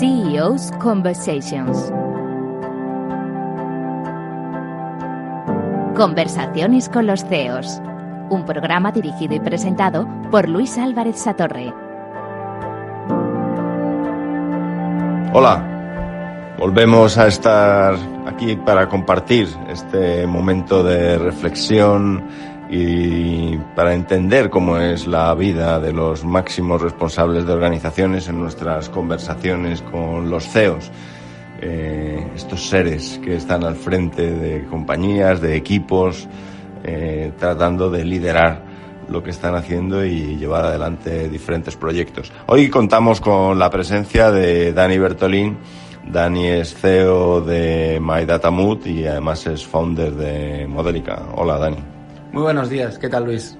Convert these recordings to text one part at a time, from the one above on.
CEO's Conversations. Conversaciones con los CEOs. Un programa dirigido y presentado por Luis Álvarez Satorre. Hola, volvemos a estar aquí para compartir este momento de reflexión y para entender cómo es la vida de los máximos responsables de organizaciones en nuestras conversaciones con los CEOs. Estos seres que están al frente de compañías, de equipos, tratando de liderar lo que están haciendo y llevar adelante diferentes proyectos. Hoy contamos con la presencia de Dani Bertolín. Dani es CEO de MyDataMood y además es founder de Modelica. Hola, Dani. Muy buenos días. ¿Qué tal, Luis?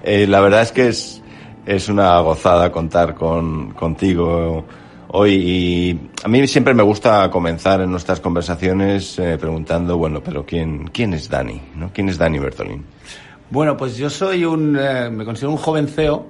La verdad es que es una gozada contar contigo hoy, y a mí siempre me gusta comenzar en nuestras conversaciones preguntando, bueno, pero ¿quién es Dani, ¿no? ¿Quién es Dani Bertolín? Bueno, pues yo soy me considero un joven CEO,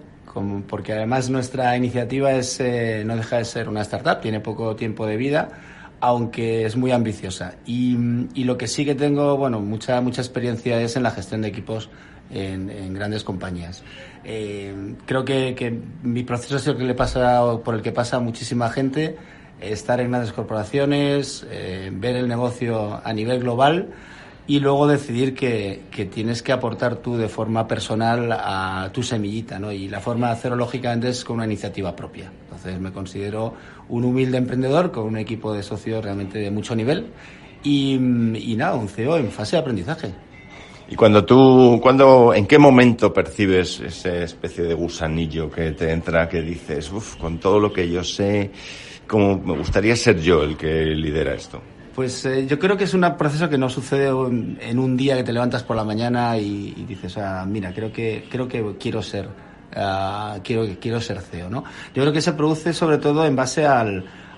porque además nuestra iniciativa no deja de ser una startup, tiene poco tiempo de vida, aunque es muy ambiciosa. Y lo que sí que tengo, bueno, mucha experiencia es en la gestión de equipos en grandes compañías. Creo que mi proceso es por el que pasa muchísima gente, estar en grandes corporaciones, ver el negocio a nivel global y luego decidir que tienes que aportar tú de forma personal a tu semillita, ¿no? Y la forma de hacerlo, lógicamente, es con una iniciativa propia. Entonces me considero un humilde emprendedor con un equipo de socios realmente de mucho nivel y nada, un CEO en fase de aprendizaje. Y ¿en qué momento percibes esa especie de gusanillo que te entra, que dices, con todo lo que yo sé, como me gustaría ser yo el que lidera esto? Pues yo creo que es un proceso que no sucede en un día que te levantas por la mañana y dices, mira, creo que quiero ser CEO, ¿no? Yo creo que se produce sobre todo en base a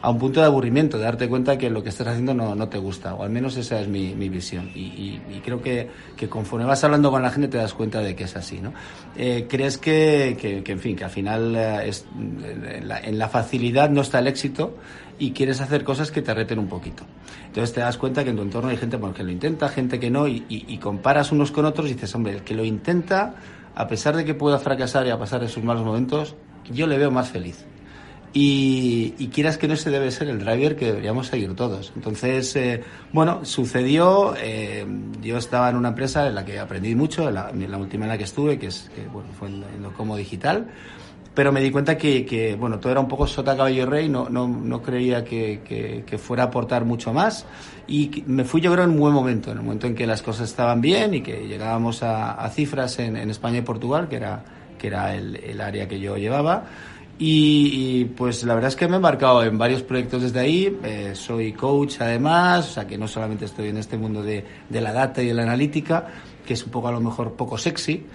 un punto de aburrimiento, de darte cuenta que lo que estás haciendo no te gusta, o al menos esa es mi visión. Y creo que conforme vas hablando con la gente te das cuenta de que es así, ¿no? Crees que en fin, que al final en la facilidad no está el éxito y quieres hacer cosas que te reten un poquito. Entonces te das cuenta que en tu entorno hay gente que lo intenta, gente que no, y comparas unos con otros y dices, hombre, el que lo intenta, a pesar de que pueda fracasar y a pasar de sus malos momentos, yo le veo más feliz. Y quieras que no, ese debe ser el driver que deberíamos seguir todos. Entonces, sucedió. Yo estaba en una empresa en la que aprendí mucho, la última en la que estuve, que fue en Docomo Digital, pero me di cuenta que todo era un poco sota, caballo y rey, no creía que fuera a aportar mucho más, y me fui, yo creo, en un buen momento, en el momento en que las cosas estaban bien y que llegábamos a cifras en España y Portugal, que era el área que yo llevaba. Y pues la verdad es que me he embarcado en varios proyectos desde ahí. Soy coach además, o sea que no solamente estoy en este mundo de la data y de la analítica, que es un poco, a lo mejor, poco sexy.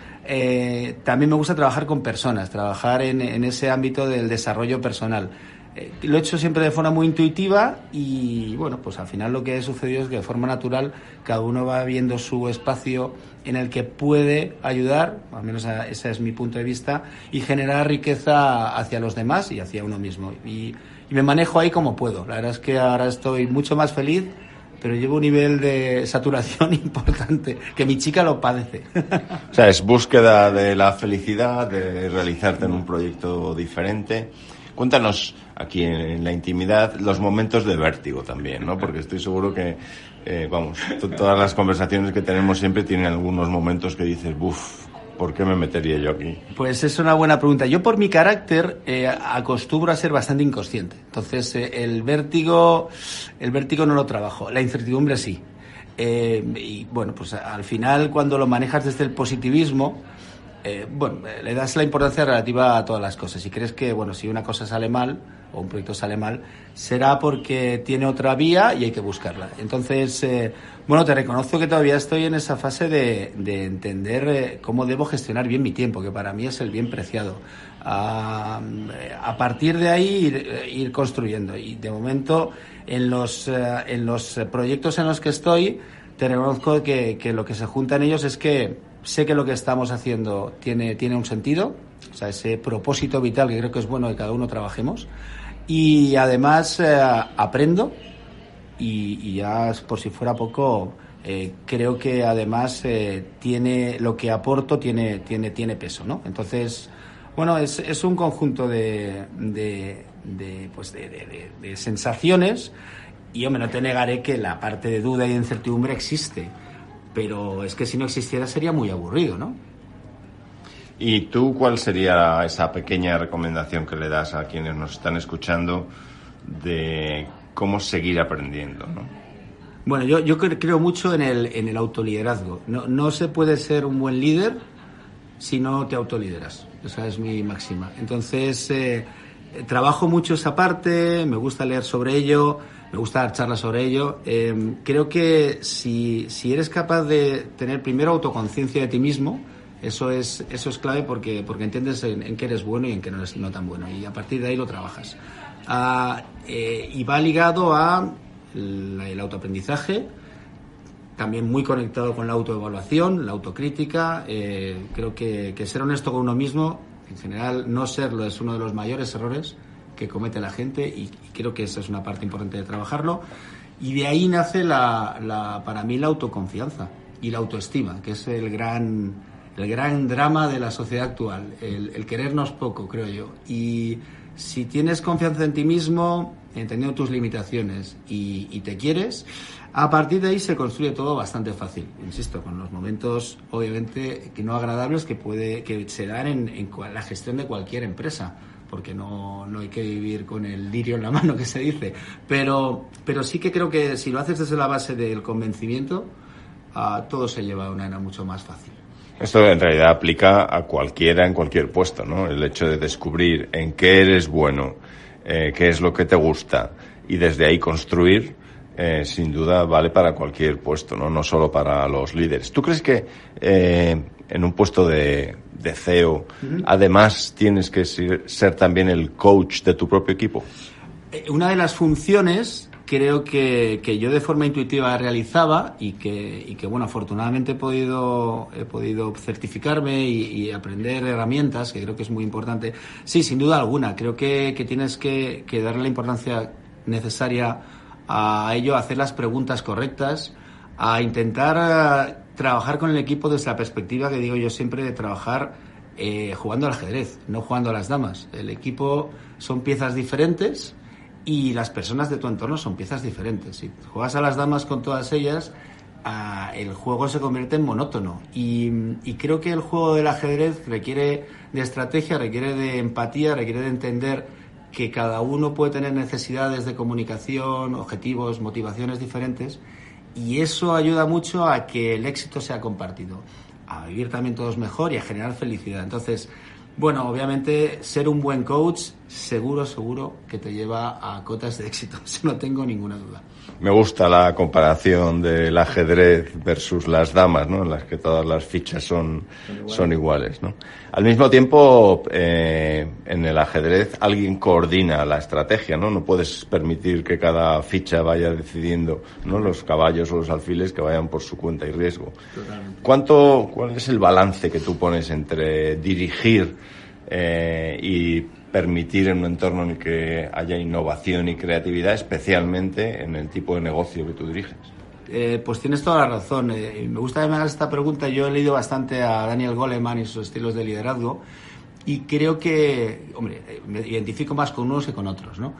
También me gusta trabajar con personas, trabajar en ese ámbito del desarrollo personal. Lo he hecho siempre de forma muy intuitiva y pues al final lo que ha sucedido es que de forma natural cada uno va viendo su espacio en el que puede ayudar, al menos ese es mi punto de vista, y generar riqueza hacia los demás y hacia uno mismo. Y me manejo ahí como puedo. La verdad es que ahora estoy mucho más feliz, pero llevo un nivel de saturación importante, que mi chica lo padece. O sea, es búsqueda de la felicidad, de realizarte en un proyecto diferente. Cuéntanos aquí en la intimidad los momentos de vértigo también, ¿no? Porque estoy seguro que, todas las conversaciones que tenemos siempre tienen algunos momentos que dices, ¿por qué me metería yo aquí? Pues es una buena pregunta. Yo, por mi carácter, acostumbro a ser bastante inconsciente. Entonces, el vértigo no lo trabajo. La incertidumbre sí. Pues al final, cuando lo manejas desde el positivismo, le das la importancia relativa a todas las cosas. Y crees que, si una cosa sale mal o un proyecto sale mal, será porque tiene otra vía y hay que buscarla. Entonces, te reconozco que todavía estoy en esa fase de entender cómo debo gestionar bien mi tiempo, que para mí es el bien preciado. A partir de ahí ir construyendo. Y de momento, en los proyectos en los que estoy, te reconozco que lo que se junta en ellos es que sé que lo que estamos haciendo tiene un sentido, o sea, ese propósito vital que creo que es bueno que cada uno trabajemos. Y además aprendo y ya por si fuera poco, creo que además tiene lo que aporto tiene peso, ¿no? Entonces, bueno, es un conjunto de sensaciones. Y, hombre, no te negaré que la parte de duda y de incertidumbre existe, pero es que si no existiera sería muy aburrido, ¿no? ¿Y tú cuál sería esa pequeña recomendación que le das a quienes nos están escuchando de cómo seguir aprendiendo, ¿no? Bueno, yo creo mucho en el autoliderazgo. No se puede ser un buen líder si no te autolideras. Esa es mi máxima. Entonces, trabajo mucho esa parte, me gusta leer sobre ello, me gusta dar charlas sobre ello. Creo que si eres capaz de tener primero autoconciencia de ti mismo, eso es clave porque entiendes en qué eres bueno y en qué no eres no tan bueno, y a partir de ahí lo trabajas. Y va ligado a el autoaprendizaje, también muy conectado con la autoevaluación, la autocrítica. Creo que ser honesto con uno mismo, en general no serlo, es uno de los mayores errores que comete la gente, y creo que esa es una parte importante de trabajarlo. Y de ahí nace para mí la autoconfianza y la autoestima, que es el gran drama de la sociedad actual, el querernos poco, creo yo. Y si tienes confianza en ti mismo, entendiendo tus limitaciones y te quieres, a partir de ahí se construye todo bastante fácil, insisto, con los momentos obviamente que no agradables que se dan en la gestión de cualquier empresa, porque no hay que vivir con el lirio en la mano, que se dice, pero sí que creo que si lo haces desde la base del convencimiento, todo se lleva a una era mucho más fácil. Esto en realidad aplica a cualquiera en cualquier puesto, ¿no? El hecho de descubrir en qué eres bueno, qué es lo que te gusta, y desde ahí construir, sin duda vale para cualquier puesto, ¿no? No solo para los líderes. ¿Tú crees que en un puesto de CEO, además tienes que ser también el coach de tu propio equipo? Una de las funciones creo que yo de forma intuitiva realizaba y que bueno, afortunadamente he podido certificarme y aprender herramientas, que creo que es muy importante. Sí, sin duda alguna, creo que tienes que darle la importancia necesaria a ello, a hacer las preguntas correctas, a intentar trabajar con el equipo desde la perspectiva que digo yo siempre de trabajar jugando al ajedrez, no jugando a las damas. El equipo son piezas diferentes y las personas de tu entorno son piezas diferentes. Si juegas a las damas con todas ellas, el juego se convierte en monótono. Y creo que el juego del ajedrez requiere de estrategia, requiere de empatía, requiere de entender que cada uno puede tener necesidades de comunicación, objetivos, motivaciones diferentes, y eso ayuda mucho a que el éxito sea compartido, a vivir también todos mejor y a generar felicidad. Entonces, bueno, obviamente ser un buen coach seguro que te lleva a cotas de éxito, eso no tengo ninguna duda. Me gusta la comparación del ajedrez versus las damas, ¿no? En las que todas las fichas son iguales, ¿no? Al mismo tiempo, en el ajedrez alguien coordina la estrategia, ¿no? No puedes permitir que cada ficha vaya decidiendo, ¿no? Los caballos o los alfiles que vayan por su cuenta y riesgo. Totalmente. ¿Cuál es el balance que tú pones entre dirigir y permitir en un entorno en el que haya innovación y creatividad, especialmente en el tipo de negocio que tú diriges? Pues tienes toda la razón. Me gusta que me hagas esta pregunta. Yo he leído bastante a Daniel Goleman y sus estilos de liderazgo, y creo que, hombre, me identifico más con unos que con otros, ¿no?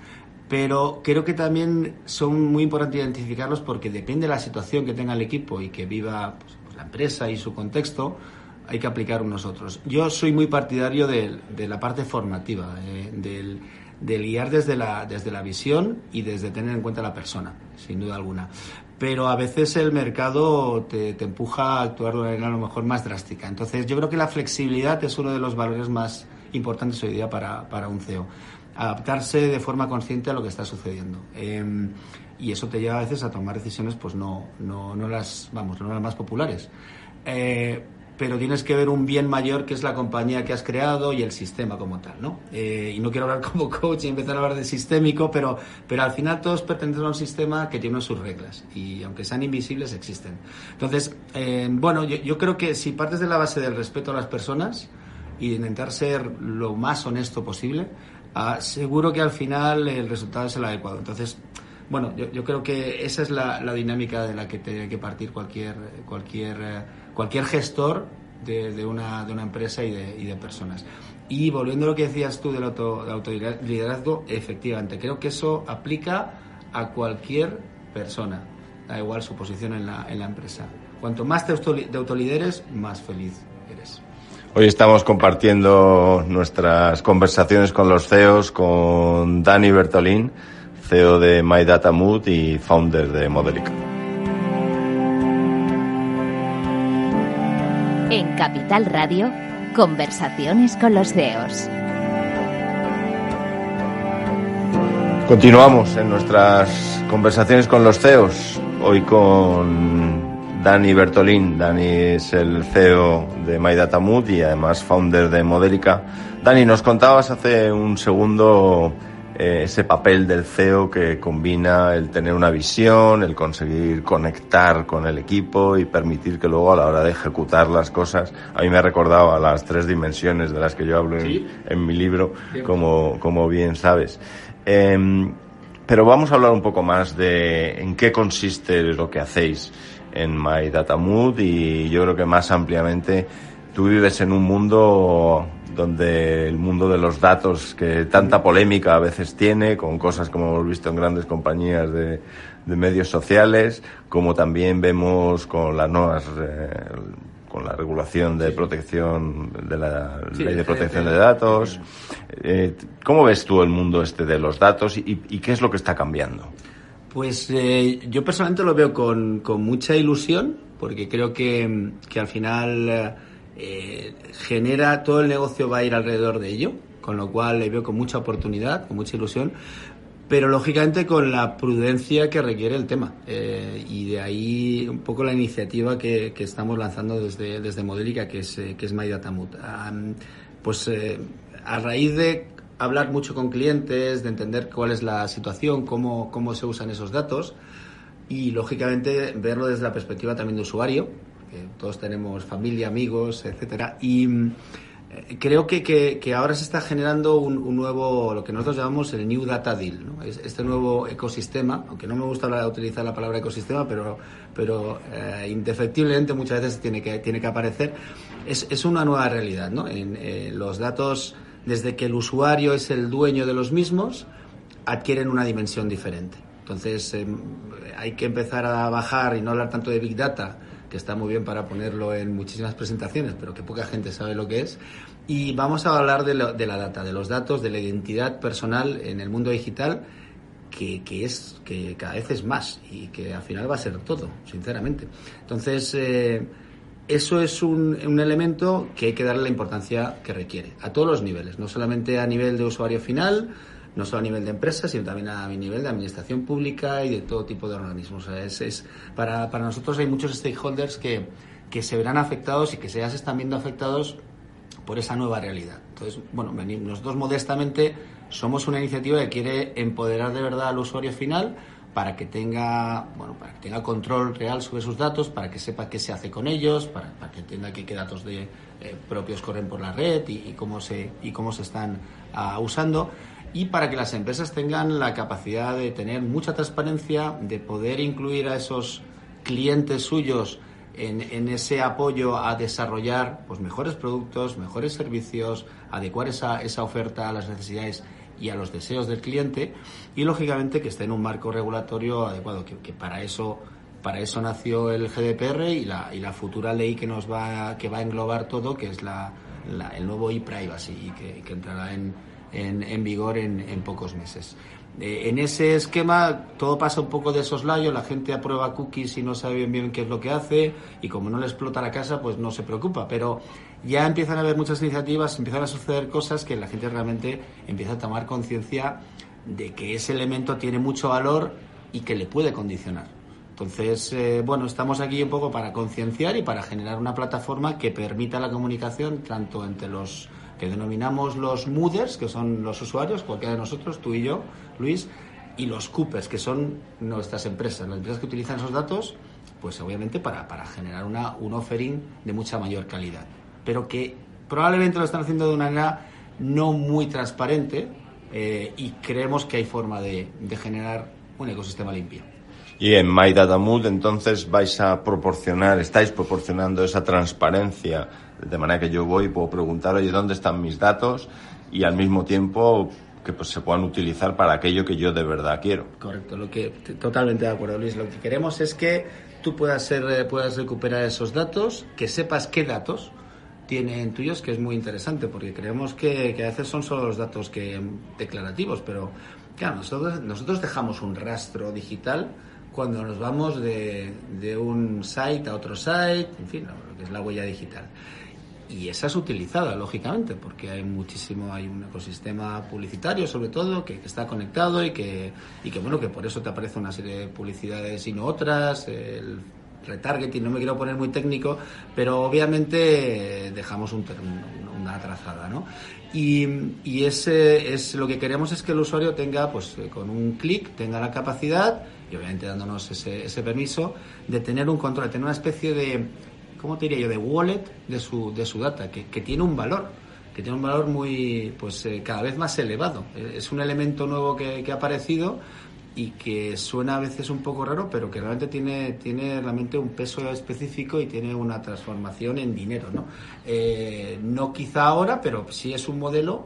Pero creo que también son muy importantes identificarlos, porque depende de la situación que tenga el equipo y que viva pues la empresa y su contexto, hay que aplicar unos otros. Yo soy muy partidario de la parte formativa, del guiar desde la visión y desde tener en cuenta a la persona, sin duda alguna. Pero a veces el mercado te empuja a actuar de una manera a lo mejor más drástica. Entonces yo creo que la flexibilidad es uno de los valores más importantes hoy día para un CEO. Adaptarse de forma consciente a lo que está sucediendo. Y eso te lleva a veces a tomar decisiones pues no las más populares. Pero tienes que ver un bien mayor, que es la compañía que has creado y el sistema como tal, ¿no? Y no quiero hablar como coach y empezar a hablar de sistémico, pero al final todos pertenecen a un sistema que tiene sus reglas, y aunque sean invisibles, existen. Entonces, bueno, yo creo que si partes de la base del respeto a las personas, y de intentar ser lo más honesto posible, seguro que al final el resultado es el adecuado. Entonces, bueno, yo creo que esa es la dinámica de la que tiene que partir cualquier gestor de una empresa y de personas. Y volviendo a lo que decías tú del autoliderazgo, efectivamente, creo que eso aplica a cualquier persona, da igual su posición en la empresa. Cuanto más te autolideres, más feliz eres. Hoy estamos compartiendo nuestras conversaciones con los CEOs, con Dani Bertolín, CEO de MyDataMood y founder de Modelica. En Capital Radio, conversaciones con los CEOs. Continuamos en nuestras conversaciones con los CEOs, hoy con Dani Bertolín. Dani es el CEO de MyDataMood y además founder de Modelica. Dani, nos contabas hace un segundo ese papel del CEO que combina el tener una visión, el conseguir conectar con el equipo y permitir que luego a la hora de ejecutar las cosas, a mí me ha recordado a las 3 dimensiones de las que yo hablo en mi libro, como bien sabes. Pero vamos a hablar un poco más de en qué consiste lo que hacéis en MyDataMood, y yo creo que más ampliamente tú vives en un mundo donde el mundo de los datos, que tanta polémica a veces tiene, con cosas como hemos visto en grandes compañías de medios sociales, como también vemos con las nuevas con la regulación de protección de la ley de protección de datos. ¿Cómo ves tú el mundo de los datos y qué es lo que está cambiando? Pues yo personalmente lo veo con mucha ilusión, porque creo que al final genera, todo el negocio va a ir alrededor de ello, con lo cual le veo con mucha oportunidad, con mucha ilusión, pero lógicamente con la prudencia que requiere el tema, y de ahí un poco la iniciativa que estamos lanzando desde Modelica, que es MyDataMood. A raíz de hablar mucho con clientes, de entender cuál es la situación, cómo se usan esos datos, y lógicamente verlo desde la perspectiva también de usuario, que todos tenemos familia, amigos, etcétera, y creo que ahora se está generando un nuevo, lo que nosotros llamamos el New Data Deal, ¿no? Este nuevo ecosistema, aunque no me gusta utilizar la palabra ecosistema, pero indefectiblemente muchas veces tiene que aparecer, es una nueva realidad, ¿no? Los datos, desde que el usuario es el dueño de los mismos, adquieren una dimensión diferente. Entonces hay que empezar a bajar y no hablar tanto de Big Data, que está muy bien para ponerlo en muchísimas presentaciones, pero que poca gente sabe lo que es. Y vamos a hablar de la data, de los datos, de la identidad personal en el mundo digital, que cada vez es más y que al final va a ser todo, sinceramente. Entonces, eso es un elemento que hay que darle la importancia que requiere, a todos los niveles, no solamente a nivel de usuario final, no solo a nivel de empresas, sino también a nivel de administración pública y de todo tipo de organismos. O sea, para nosotros hay muchos stakeholders que se verán afectados y que ya se están viendo afectados por esa nueva realidad. Entonces, bueno, nosotros modestamente somos una iniciativa que quiere empoderar de verdad al usuario final para que tenga control real sobre sus datos, para que sepa qué se hace con ellos, para que entienda qué datos propios corren por la red y cómo se están usando. Y para que las empresas tengan la capacidad de tener mucha transparencia, de poder incluir a esos clientes suyos en ese apoyo a desarrollar pues mejores productos, mejores servicios, adecuar esa oferta a las necesidades y a los deseos del cliente, y lógicamente que esté en un marco regulatorio adecuado, que para eso nació el GDPR y la futura ley que va a englobar todo, que es el nuevo e-privacy, y que entrará en vigor en pocos meses. En ese esquema todo pasa un poco de soslayo, la gente aprueba cookies y no sabe bien qué es lo que hace, y como no le explota la casa pues no se preocupa, pero ya empiezan a haber muchas iniciativas, empiezan a suceder cosas que la gente realmente empieza a tomar conciencia de que ese elemento tiene mucho valor y que le puede condicionar. Entonces, estamos aquí un poco para concienciar y para generar una plataforma que permita la comunicación tanto entre los que denominamos los mooders, que son los usuarios, cualquiera de nosotros, tú y yo, Luis, y los coopers, que son nuestras empresas, las empresas que utilizan esos datos, pues obviamente para generar un offering de mucha mayor calidad, pero que probablemente lo están haciendo de una manera no muy transparente, y creemos que hay forma de generar un ecosistema limpio. Y en MyDataMood entonces estáis proporcionando esa transparencia, de manera que yo voy y puedo preguntar, oye, ¿dónde están mis datos? Y al mismo tiempo que pues se puedan utilizar para aquello que yo de verdad quiero. Correcto, totalmente de acuerdo, Luis. Lo que queremos es que tú puedas recuperar esos datos, que sepas qué datos tienen tuyos, que es muy interesante, porque creemos que a veces son solo los datos declarativos, pero claro, nosotros dejamos un rastro digital cuando nos vamos de un site a otro site, en fin, lo que es la huella digital. Y esa es utilizada, lógicamente, porque hay un ecosistema publicitario, sobre todo, que está conectado y que bueno, que por eso te aparece una serie de publicidades y no otras, el retargeting, no me quiero poner muy técnico, pero obviamente dejamos una trazada, ¿no? Y es lo que queremos es que el usuario tenga, pues con un clic, tenga la capacidad, y obviamente dándonos ese permiso, de tener un control, de tener una especie de, ¿cómo te diría yo?, de wallet de su data, que tiene un valor, muy, pues cada vez más elevado. Es un elemento nuevo que ha aparecido y que suena a veces un poco raro, pero que realmente tiene realmente un peso específico y tiene una transformación en dinero, ¿no? No quizá ahora, pero sí es un modelo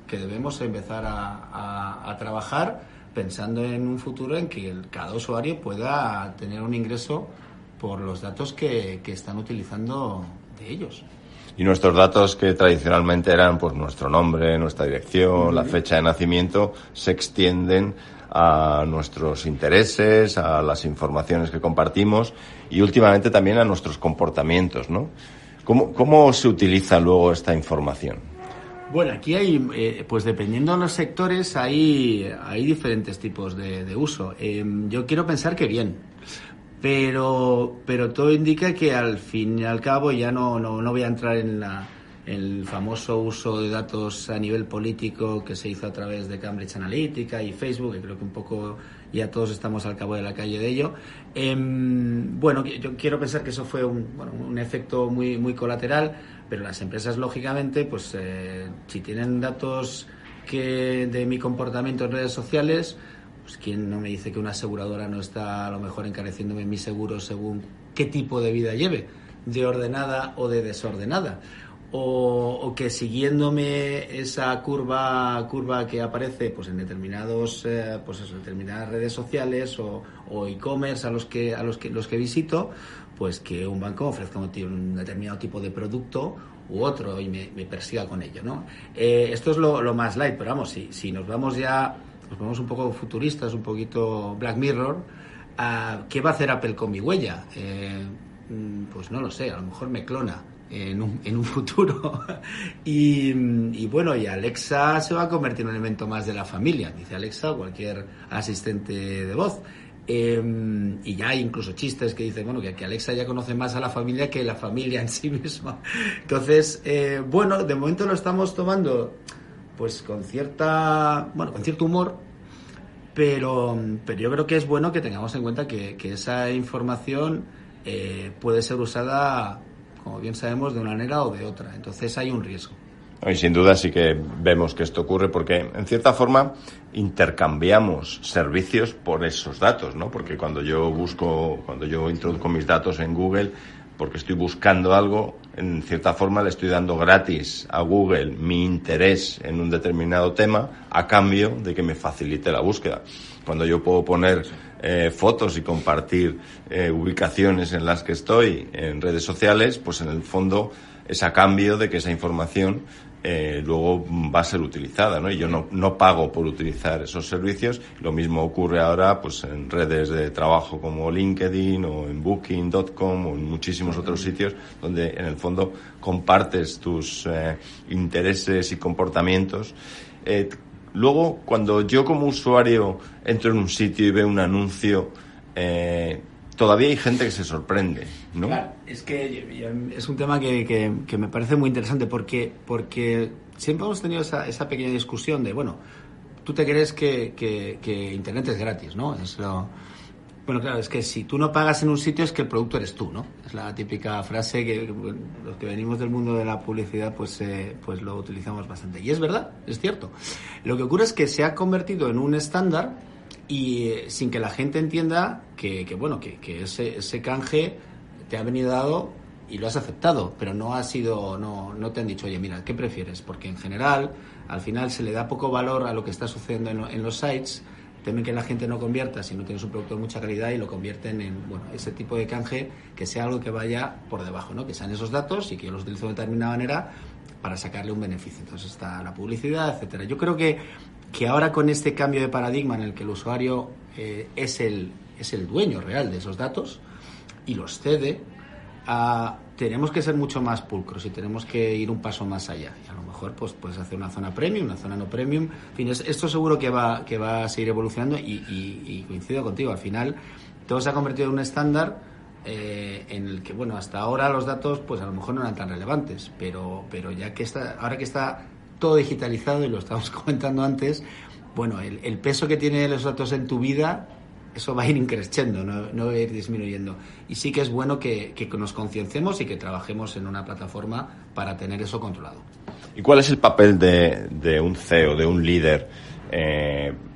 que debemos empezar a trabajar, pensando en un futuro en que cada usuario pueda tener un ingreso por los datos que están utilizando de ellos. Y nuestros datos, que tradicionalmente eran pues nuestro nombre, nuestra dirección, la fecha de nacimiento, se extienden a nuestros intereses, a las informaciones que compartimos y últimamente también a nuestros comportamientos, ¿no? ¿Cómo se utiliza luego esta información? Bueno, aquí hay, pues dependiendo de los sectores, hay diferentes tipos de uso. Yo quiero pensar que bien, pero todo indica que al fin y al cabo ya no voy a entrar en el famoso uso de datos a nivel político que se hizo a través de Cambridge Analytica y Facebook, que creo que un poco ya todos estamos al cabo de la calle de ello. Bueno, yo quiero pensar que eso fue un efecto muy, muy colateral, pero las empresas, lógicamente, pues si tienen datos de mi comportamiento en redes sociales, pues quién no me dice que una aseguradora no está a lo mejor encareciéndome mi seguro según qué tipo de vida lleve, de ordenada o de desordenada. O que siguiéndome esa curva que aparece pues en determinadas redes sociales o e-commerce a los que visito, pues que un banco ofrezca un determinado tipo de producto u otro y me persiga con ello, ¿no? Esto es lo más light, pero vamos, si nos vamos un poco futuristas, un poquito Black Mirror, ¿qué va a hacer Apple con mi huella? Pues no lo sé, a lo mejor me clona en un futuro y bueno, y Alexa se va a convertir en un elemento más de la familia, dice Alexa o cualquier asistente de voz, y ya hay incluso chistes que dicen que Alexa ya conoce más a la familia que la familia en sí misma. Entonces bueno, de momento lo estamos tomando pues con cierto humor, pero yo creo que es bueno que tengamos en cuenta que esa información puede ser usada, como bien sabemos, de una manera o de otra. Entonces hay un riesgo. Y sin duda sí que vemos que esto ocurre porque, en cierta forma, intercambiamos servicios por esos datos, ¿no? Porque cuando yo introduzco mis datos en Google, porque estoy buscando algo, en cierta forma le estoy dando gratis a Google mi interés en un determinado tema a cambio de que me facilite la búsqueda. Cuando yo puedo poner fotos y compartir ubicaciones en las que estoy en redes sociales, pues en el fondo es a cambio de que esa información luego va a ser utilizada, ¿no? Y yo no pago por utilizar esos servicios. Lo mismo ocurre ahora pues en redes de trabajo como LinkedIn o en Booking.com o en muchísimos otros sitios donde en el fondo compartes tus intereses y comportamientos. Luego, cuando yo como usuario entro en un sitio y veo un anuncio, todavía hay gente que se sorprende, ¿no? Claro, es que es un tema que me parece muy interesante porque siempre hemos tenido esa pequeña discusión de, tú te crees que Internet es gratis, ¿no? Bueno, claro, es que si tú no pagas en un sitio es que el producto eres tú, ¿no? Es la típica frase que bueno, los que venimos del mundo de la publicidad pues lo utilizamos bastante. Y es verdad, es cierto. Lo que ocurre es que se ha convertido en un estándar y sin que la gente entienda que ese canje te ha venido dado y lo has aceptado, pero no te han dicho, oye, mira, ¿qué prefieres? Porque en general, al final se le da poco valor a lo que está sucediendo en los sites. Temen que la gente no convierta si no tienes un producto de mucha calidad y lo convierten en ese tipo de canje que sea algo que vaya por debajo, ¿no? Que sean esos datos y que yo los utilizo de determinada manera para sacarle un beneficio. Entonces está la publicidad, etcétera. Yo creo que ahora con este cambio de paradigma en el que el usuario es el dueño real de esos datos y los cede, tenemos que ser mucho más pulcros y tenemos que ir un paso más allá. Y a lo mejor pues puedes hacer una zona premium, una zona no premium. En fin, esto seguro que va a seguir evolucionando y coincido contigo. Al final todo se ha convertido en un estándar en el que, bueno, hasta ahora los datos pues a lo mejor no eran tan relevantes, pero ya que ahora que está todo digitalizado y lo estábamos comentando antes, bueno, el peso que tienen los datos en tu vida, eso va a ir increciendo, no va a ir disminuyendo. Y sí que es bueno que nos concienciemos y que trabajemos en una plataforma para tener eso controlado. ¿Y cuál es el papel de un CEO, de un líder?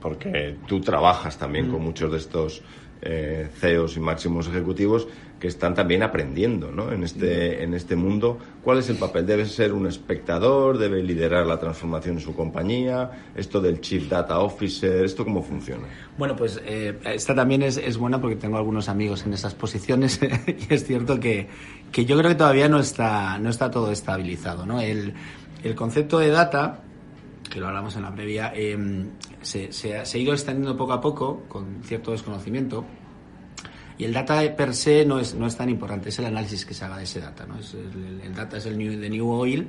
Porque tú trabajas también con muchos de estos CEOs y máximos ejecutivos que están también aprendiendo, ¿no? en este mundo. ¿Cuál es el papel? ¿Debe ser un espectador? ¿Debe liderar la transformación en su compañía? ¿Esto del Chief Data Officer? ¿Esto cómo funciona? Bueno, pues esta también es buena porque tengo algunos amigos en esas posiciones y es cierto que yo creo que todavía no está todo estabilizado, ¿no? El concepto de data, que lo hablamos en la previa, se ha ido extendiendo poco a poco con cierto desconocimiento. Y el data per se no es tan importante, es el análisis que se haga de ese data, ¿no? El data es el new oil,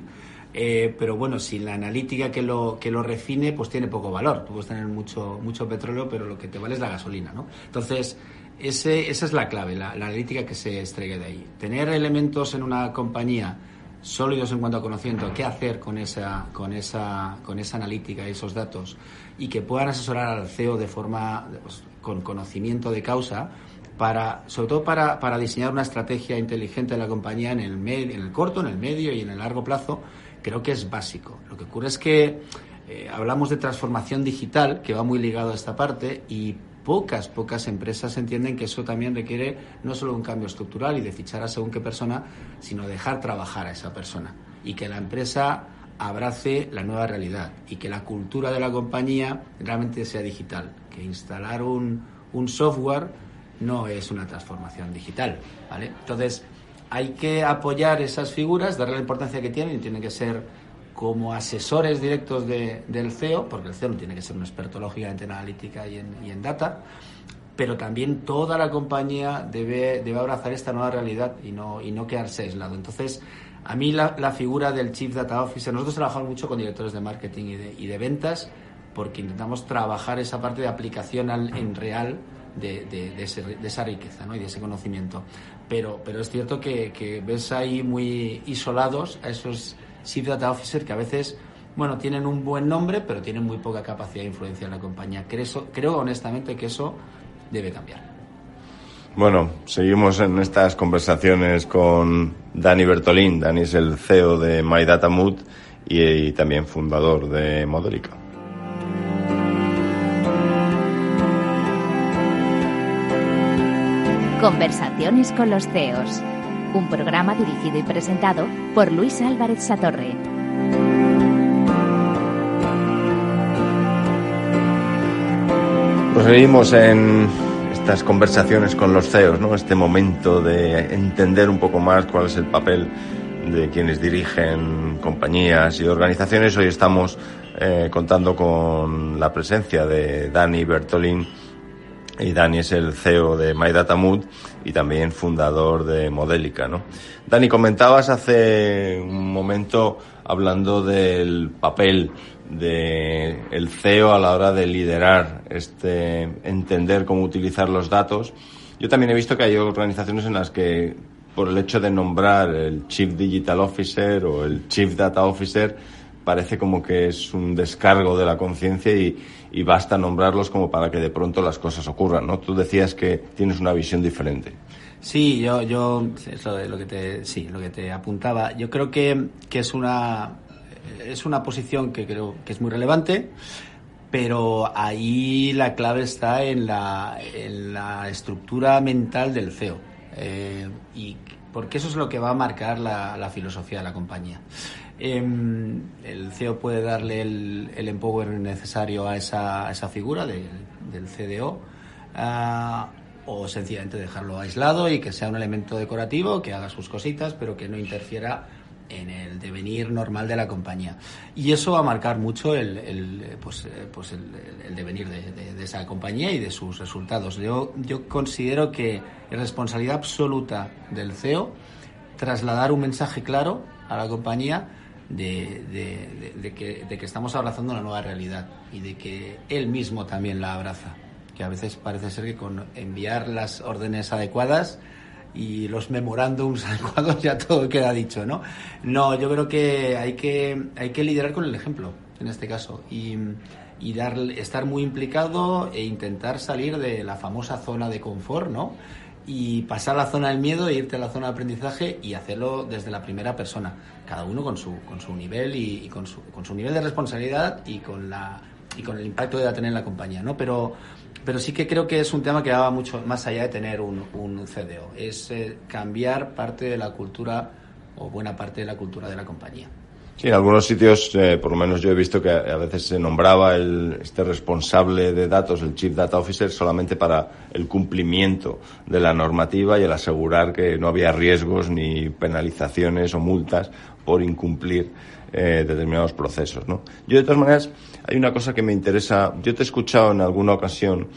pero bueno, sin la analítica que lo refine, pues tiene poco valor. Tú puedes tener mucho petróleo, pero lo que te vale es la gasolina, ¿no? Entonces, esa es la clave, la analítica que se extraiga de ahí. Tener elementos en una compañía sólidos en cuanto a conocimiento, qué hacer con esa analítica y esos datos, y que puedan asesorar al CEO de forma con conocimiento de causa, sobre todo para diseñar una estrategia inteligente de la compañía en el corto, en el medio y en el largo plazo, creo que es básico. Lo que ocurre es que hablamos de transformación digital, que va muy ligado a esta parte, y pocas empresas entienden que eso también requiere no solo un cambio estructural y de fichar a según qué persona, sino dejar trabajar a esa persona y que la empresa abrace la nueva realidad y que la cultura de la compañía realmente sea digital, que instalar un software no es una transformación digital, ¿vale? Entonces, hay que apoyar esas figuras, darle la importancia que tienen, y tienen que ser como asesores directos del CEO, porque el CEO no tiene que ser un experto lógicamente en analítica y en data, pero también toda la compañía debe abrazar esta nueva realidad y no quedarse aislado. Entonces, a mí la figura del Chief Data Officer, nosotros trabajamos mucho con directores de marketing y de ventas, porque intentamos trabajar esa parte de aplicación en real de esa riqueza, ¿no? Y de ese conocimiento. Pero es cierto que ves ahí muy isolados a esos Chief Data Officer que a veces, bueno, tienen un buen nombre, pero tienen muy poca capacidad de influencia en la compañía. Creo honestamente que eso debe cambiar. Bueno, seguimos en estas conversaciones con Dani Bertolín. Dani es el CEO de MyDataMood y también fundador de Modelica. Conversaciones con los CEOs, un programa dirigido y presentado por Luis Álvarez Satorre. Pues seguimos en estas conversaciones con los CEOs, ¿no? Este momento de entender un poco más cuál es el papel de quienes dirigen compañías y organizaciones. Hoy estamos contando con la presencia de Dani Bertolín. Y Dani es el CEO de MyDataMood y también fundador de Modelica, ¿no? Dani, comentabas hace un momento hablando del papel del CEO a la hora de liderar entender cómo utilizar los datos. Yo también he visto que hay organizaciones en las que, por el hecho de nombrar el Chief Digital Officer o el Chief Data Officer, parece como que es un descargo de la conciencia y basta nombrarlos como para que de pronto las cosas ocurran, ¿no? Tú decías que tienes una visión diferente. Sí, yo es lo que te apuntaba. Yo creo que es una posición que creo que es muy relevante, pero ahí la clave está en la estructura mental del CEO, y porque eso es lo que va a marcar la filosofía de la compañía. El CEO puede darle el empower necesario a esa figura del CDO, o sencillamente dejarlo aislado y que sea un elemento decorativo, que haga sus cositas, pero que no interfiera en el devenir normal de la compañía. Y eso va a marcar mucho el devenir de esa compañía y de sus resultados. Yo considero que es responsabilidad absoluta del CEO trasladar un mensaje claro a la compañía de que estamos abrazando una nueva realidad y de que él mismo también la abraza. Que a veces parece ser que con enviar las órdenes adecuadas y los memorándums adecuados ya todo queda dicho, ¿no? No, yo creo que hay que liderar con el ejemplo, en este caso, y estar muy implicado e intentar salir de la famosa zona de confort, ¿no? Y pasar la zona del miedo e irte a la zona de aprendizaje y hacerlo desde la primera persona, cada uno con su nivel y con su nivel de responsabilidad y con el impacto que va a tener en la compañía, ¿no? Pero sí que creo que es un tema que va mucho más allá de tener un CDO. Es cambiar parte de la cultura o buena parte de la cultura de la compañía. Sí, en algunos sitios, por lo menos yo he visto que a veces se nombraba este responsable de datos, el Chief Data Officer, solamente para el cumplimiento de la normativa y el asegurar que no había riesgos ni penalizaciones o multas por incumplir determinados procesos, ¿no? Yo, de todas maneras, hay una cosa que me interesa. Yo te he escuchado en alguna ocasión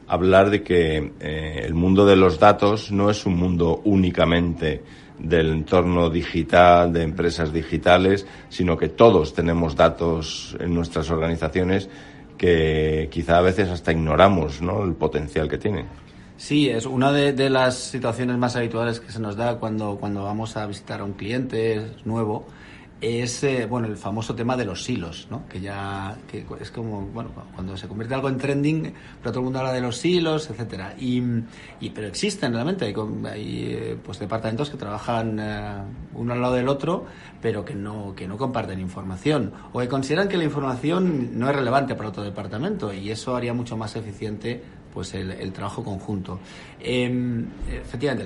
hablar de que el mundo de los datos no es un mundo únicamente del entorno digital, de empresas digitales, sino que todos tenemos datos en nuestras organizaciones que quizá a veces hasta ignoramos, ¿no?, el potencial que tienen. Sí, es una de las situaciones más habituales que se nos da cuando vamos a visitar a un cliente nuevo. Es el famoso tema de los silos, ¿no? Que es como, cuando se convierte algo en trending, pero todo el mundo habla de los silos, etcétera. Pero existen realmente, hay departamentos que trabajan uno al lado del otro, pero que no comparten información, o que consideran que la información no es relevante para otro departamento, y eso haría mucho más eficiente el trabajo conjunto. Efectivamente,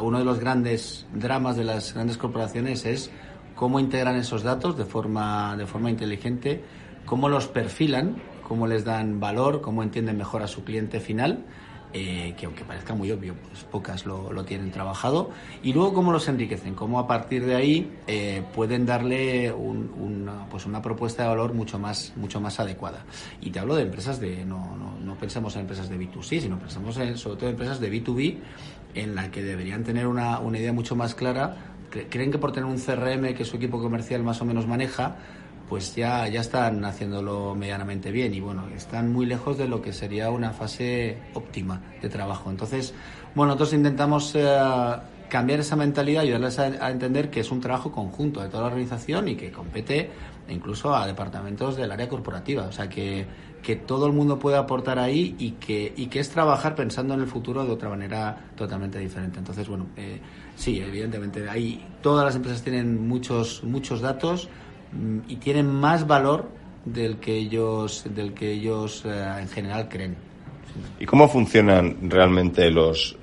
uno de los grandes dramas de las grandes corporaciones es cómo integran esos datos de forma inteligente, cómo los perfilan, cómo les dan valor, cómo entienden mejor a su cliente final, que aunque parezca muy obvio, pues pocas lo tienen trabajado, y luego cómo los enriquecen, cómo a partir de ahí pueden darle una propuesta de valor mucho más adecuada. Y te hablo de empresas no pensemos en empresas de B2C, sino pensamos sobre todo en empresas de B2B, en la que deberían tener una idea mucho más clara. Creen que por tener un CRM que su equipo comercial más o menos maneja, pues ya están haciéndolo medianamente bien, y están muy lejos de lo que sería una fase óptima de trabajo. Entonces, nosotros intentamos cambiar esa mentalidad, ayudarles a entender que es un trabajo conjunto de toda la organización y que compete incluso a departamentos del área corporativa. O sea, que todo el mundo puede aportar ahí y que es trabajar pensando en el futuro de otra manera totalmente diferente. Entonces, sí, evidentemente, todas las empresas tienen muchos datos y tienen más valor del que ellos en general creen. ¿Y cómo funcionan realmente los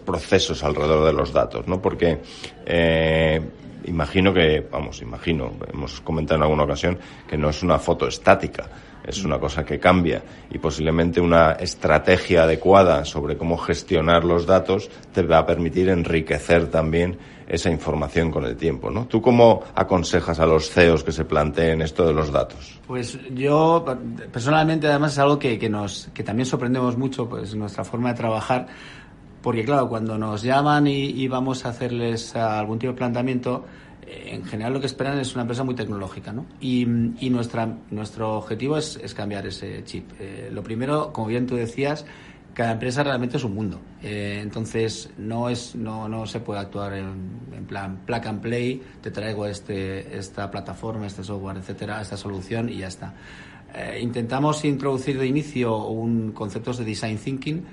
procesos alrededor de los datos, ¿no? Porque imagino, hemos comentado en alguna ocasión que no es una foto estática, es una cosa que cambia, y posiblemente una estrategia adecuada sobre cómo gestionar los datos te va a permitir enriquecer también esa información con el tiempo, ¿no? ¿Tú cómo aconsejas a los CEOs que se planteen esto de los datos? Pues yo, personalmente, además es algo que también sorprendemos mucho, pues nuestra forma de trabajar, porque claro, cuando nos llaman y vamos a hacerles algún tipo de planteamiento, en general lo que esperan es una empresa muy tecnológica, ¿no? Y nuestro objetivo es cambiar ese chip. Lo primero, como bien tú decías, cada empresa realmente es un mundo. Entonces no se puede actuar en plan plug and play, te traigo esta plataforma, este software, etcétera, esta solución y ya está. Intentamos introducir de inicio conceptos de design thinking,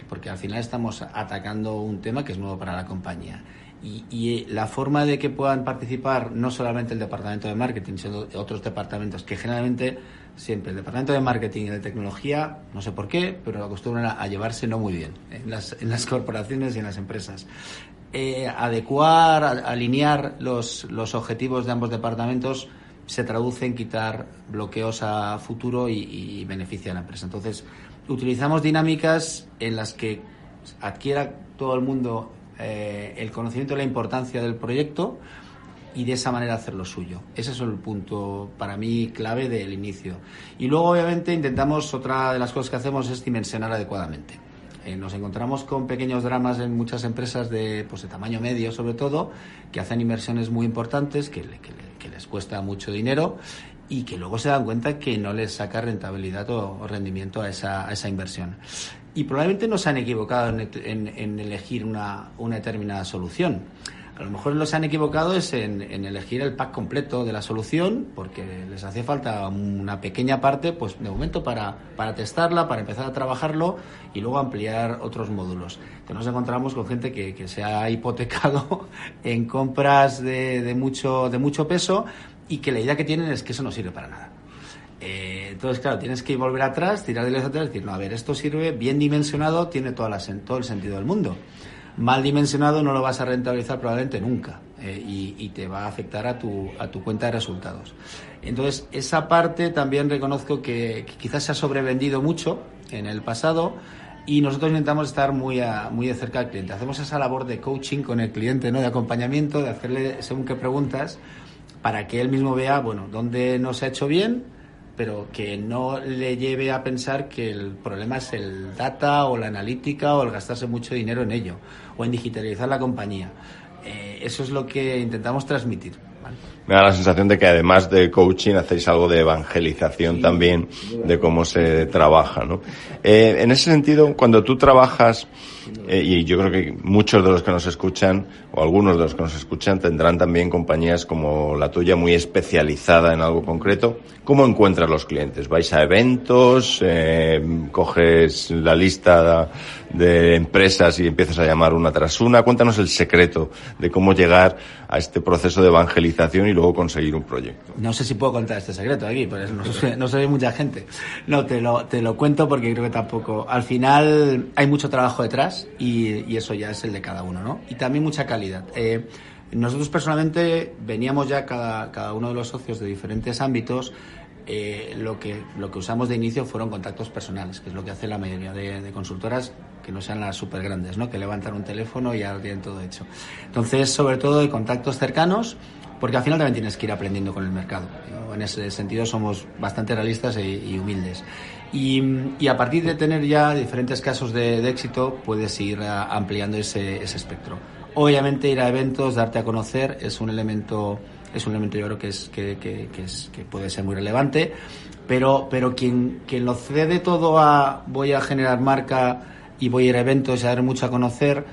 porque al final estamos atacando un tema que es nuevo para la compañía. Y la forma de que puedan participar no solamente el departamento de marketing, sino otros departamentos, que generalmente siempre el departamento de marketing y de tecnología, no sé por qué, pero acostumbran a llevarse no muy bien en las corporaciones y en las empresas. Alinear los objetivos de ambos departamentos se traduce en quitar bloqueos a futuro y beneficia a la empresa. Entonces, utilizamos dinámicas en las que adquiera todo el mundo el conocimiento de la importancia del proyecto y de esa manera hacerlo suyo. Ese es el punto para mí clave del inicio. Y luego, obviamente, otra de las cosas que hacemos es dimensionar adecuadamente. Nos encontramos con pequeños dramas en muchas empresas de tamaño medio, sobre todo, que hacen inversiones muy importantes, que les cuesta mucho dinero y que luego se dan cuenta que no les saca rentabilidad o rendimiento a esa inversión. Y probablemente no se han equivocado en elegir una determinada solución. A lo mejor se han equivocado en elegir el pack completo de la solución, porque les hace falta una pequeña parte, pues de momento para testarla, para empezar a trabajarlo y luego ampliar otros módulos. Entonces nos encontramos con gente que se ha hipotecado en compras de mucho peso y que la idea que tienen es que eso no sirve para nada. Entonces, claro, tienes que volver atrás, tirar de atrás y decir, no, a ver, esto sirve, bien dimensionado, tiene todo el sentido del mundo. Mal dimensionado no lo vas a rentabilizar probablemente nunca y te va a afectar a tu cuenta de resultados. Entonces, esa parte también reconozco que quizás se ha sobrevendido mucho en el pasado y nosotros intentamos estar muy de cerca del cliente. Hacemos esa labor de coaching con el cliente, ¿no? De acompañamiento, de hacerle según qué preguntas para que él mismo vea, bueno, dónde no se ha hecho bien, pero que no le lleve a pensar que el problema es el data o la analítica o el gastarse mucho dinero en ello o en digitalizar la compañía. Eso es lo que intentamos transmitir, ¿vale? Me da la sensación de que además de coaching hacéis algo de evangelización también de cómo se trabaja, ¿no? En ese sentido, cuando tú trabajas, y yo creo que muchos de los que nos escuchan, o algunos de los que nos escuchan, tendrán también compañías como la tuya muy especializada en algo concreto. ¿Cómo encuentras los clientes? ¿Vais a eventos? ¿Coges la lista de empresas y empiezas a llamar una tras una? Cuéntanos el secreto de cómo llegar a este proceso de evangelización y luego conseguir un proyecto. No sé si puedo contar este secreto aquí, pero no soy mucha gente. No, te lo cuento porque creo que tampoco. Al final hay mucho trabajo detrás y eso ya es el de cada uno, ¿no? Y también mucha calidad. Nosotros personalmente veníamos ya cada uno de los socios de diferentes ámbitos. Lo que usamos de inicio fueron contactos personales, que es lo que hace la mayoría de consultoras, que no sean las súper grandes, ¿no? Que levantan un teléfono y ya lo tienen todo hecho. Entonces, sobre todo de contactos cercanos, porque al final también tienes que ir aprendiendo con el mercado. En ese sentido somos bastante realistas y humildes. Y a partir de tener ya diferentes casos de éxito, puedes ir ampliando ese espectro. Obviamente ir a eventos, darte a conocer, es un elemento yo creo que puede ser muy relevante, pero quien lo cede todo a voy a generar marca y voy a ir a eventos y a dar mucho a conocer,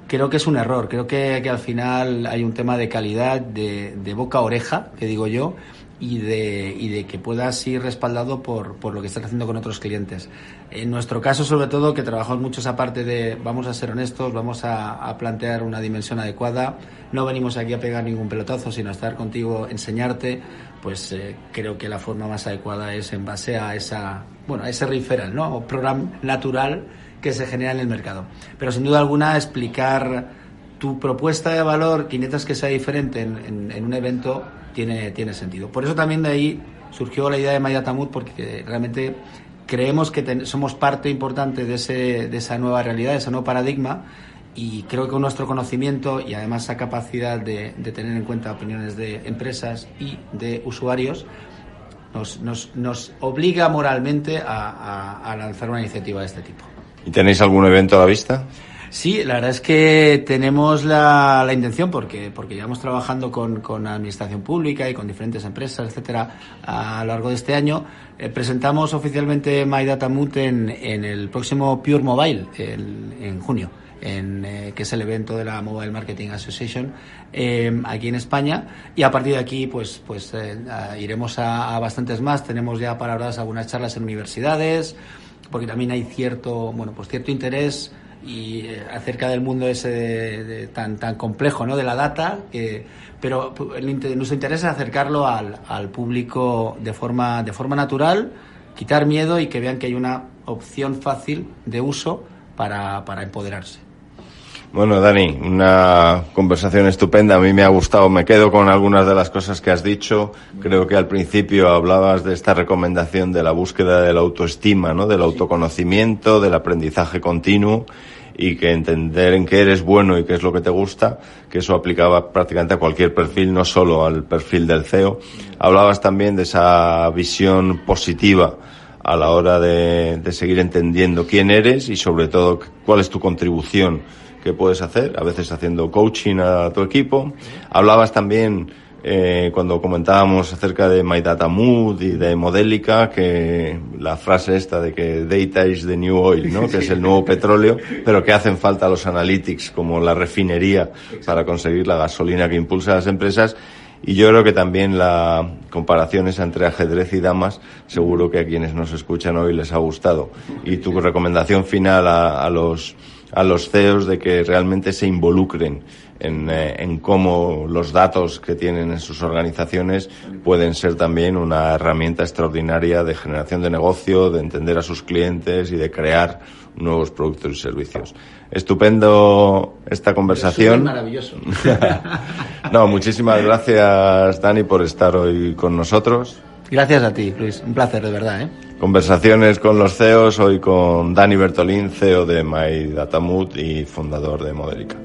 creo que es un error. Creo que al final hay un tema de calidad, de boca a oreja, que digo yo, y de que puedas ir respaldado por lo que estás haciendo con otros clientes. En nuestro caso, sobre todo, que trabajamos mucho esa parte de vamos a ser honestos, vamos a plantear una dimensión adecuada, no venimos aquí a pegar ningún pelotazo, sino a estar contigo, enseñarte, pues creo que la forma más adecuada es en base a ese referral, ¿no? O programa natural que se genera en el mercado. Pero sin duda alguna explicar tu propuesta de valor que intentas que sea diferente en un evento tiene sentido. Por eso también de ahí surgió la idea de MyDataMood, porque realmente creemos que somos parte importante de esa nueva realidad, de ese nuevo paradigma, y creo que con nuestro conocimiento y además esa capacidad de tener en cuenta opiniones de empresas y de usuarios nos obliga moralmente a lanzar una iniciativa de este tipo. ¿Y tenéis algún evento a la vista? Sí, la verdad es que tenemos la intención, porque llevamos trabajando con administración pública y con diferentes empresas, etcétera, a lo largo de este año. Presentamos oficialmente My Data Mood en el próximo Pure Mobile, en junio, que es el evento de la Mobile Marketing Association aquí en España, y a partir de aquí pues iremos a bastantes más. Tenemos ya paradas algunas charlas en universidades, porque también hay cierto interés y acerca del mundo ese tan complejo, ¿no?, de la data, pero nuestro interés es acercarlo al público de forma natural, quitar miedo y que vean que hay una opción fácil de uso para empoderarse. Bueno, Dani, una conversación estupenda. A mí me ha gustado. Me quedo con algunas de las cosas que has dicho. Creo que al principio hablabas de esta recomendación de la búsqueda de la autoestima, ¿no?, del autoconocimiento, del aprendizaje continuo, y que entender en qué eres bueno y qué es lo que te gusta, que eso aplicaba prácticamente a cualquier perfil, no solo al perfil del CEO. Hablabas también de esa visión positiva a la hora de seguir entendiendo quién eres y sobre todo cuál es tu contribución que puedes hacer, a veces haciendo coaching a tu equipo. Hablabas también, cuando comentábamos acerca de My Data Mood y de Modélica, que la frase esta de que data is the new oil, ¿no?, que es el nuevo petróleo, pero que hacen falta los analytics como la refinería para conseguir la gasolina que impulsa a las empresas. Y yo creo que también la comparación esa entre ajedrez y damas, seguro que a quienes nos escuchan hoy les ha gustado. Y tu recomendación final a los CEOs de que realmente se involucren en cómo los datos que tienen en sus organizaciones pueden ser también una herramienta extraordinaria de generación de negocio, de entender a sus clientes y de crear nuevos productos y servicios. Estupendo esta conversación. Es maravilloso. No, muchísimas gracias, Dani, por estar hoy con nosotros. Gracias a ti, Luis. Un placer, de verdad, ¿eh? Conversaciones con los CEOs, hoy con Dani Bertolín, CEO de My Data Mood y fundador de Modélica.